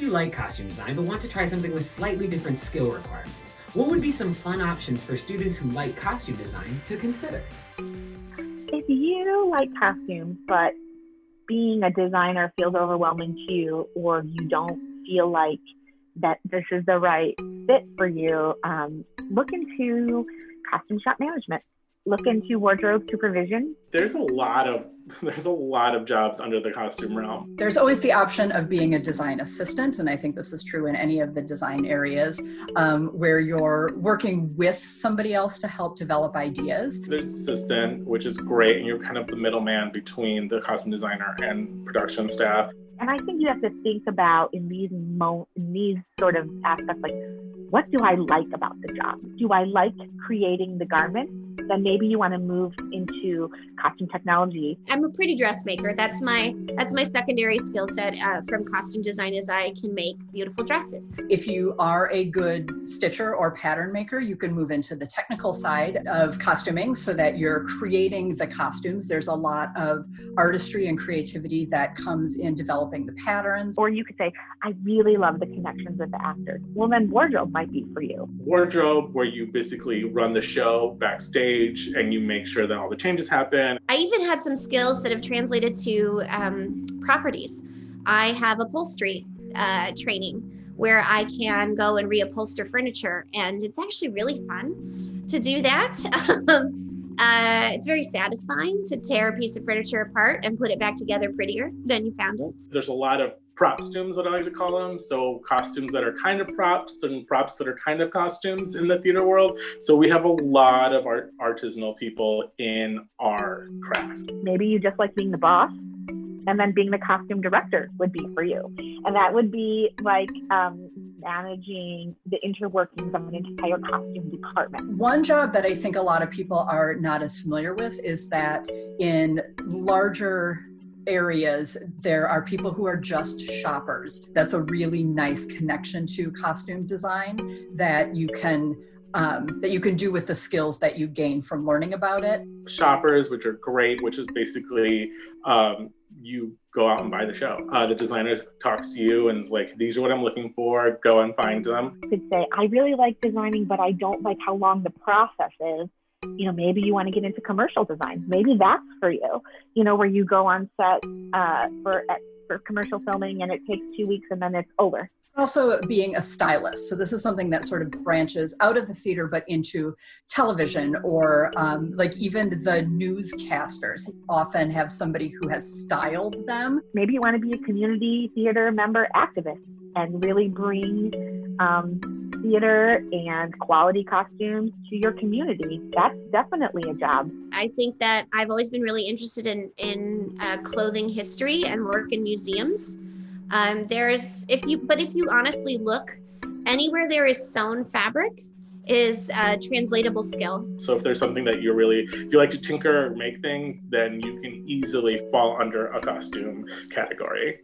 you like costume design but want to try something with slightly different skill requirements, what would be some fun options for students who like costume design to consider? If you like costumes, but being a designer feels overwhelming to you, or you don't feel like that this is the right fit for you, look into costume shop management. Look into wardrobe supervision. There's a lot of jobs under the costume realm. There's always the option of being a design assistant, and I think this is true in any of the design areas, where you're working with somebody else to help develop ideas. There's assistant, which is great, and you're kind of the middleman between the costume designer and production staff. And I think you have to think about in these sort of aspects, like, what do I like about the job? Do I like creating the garment? Then maybe you want to move into costume technology. I'm a pretty dressmaker. That's my secondary skill set from costume design, is I can make beautiful dresses. If you are a good stitcher or pattern maker, you can move into the technical side of costuming so that you're creating the costumes. There's a lot of artistry and creativity that comes in developing the patterns. Or you could say, I really love the connections with the actors. Well, then wardrobe might be for you. Wardrobe, where you basically run the show backstage and you make sure that all the changes happen. I even had some skills that have translated to properties. I have upholstery training where I can go and reupholster furniture, and it's actually really fun to do that. It's very satisfying to tear a piece of furniture apart and put it back together prettier than you found it. There's a lot of propstumes, that I like to call them. So costumes that are kind of props and props that are kind of costumes in the theater world. So we have a lot of artisanal people in our craft. Maybe you just like being the boss, and then being the costume director would be for you. And that would be like managing the interworkings of an entire costume department. One job that I think a lot of people are not as familiar with is that in larger areas, there are people who are just shoppers. That's a really nice connection to costume design that you can do with the skills that you gain from learning about it. Shoppers, which are great, which is basically you go out and buy the show. The designer talks to you and is like, these are what I'm looking for, go and find them. You could say, I really like designing, but I don't like how long the process is. Maybe you want to get into commercial design. Maybe that's for you, where you go on set for commercial filming and it takes 2 weeks and then it's over. Also being a stylist. So this is something that sort of branches out of the theater but into television, or like even the newscasters often have somebody who has styled them. Maybe you want to be a community theater member activist and really bring theater and quality costumes to your community. That's definitely a job. I think that I've always been really interested in clothing history and work in museums. If you honestly look, anywhere there is sewn fabric is a translatable skill. So if there's something that if you like to tinker or make things, then you can easily fall under a costume category.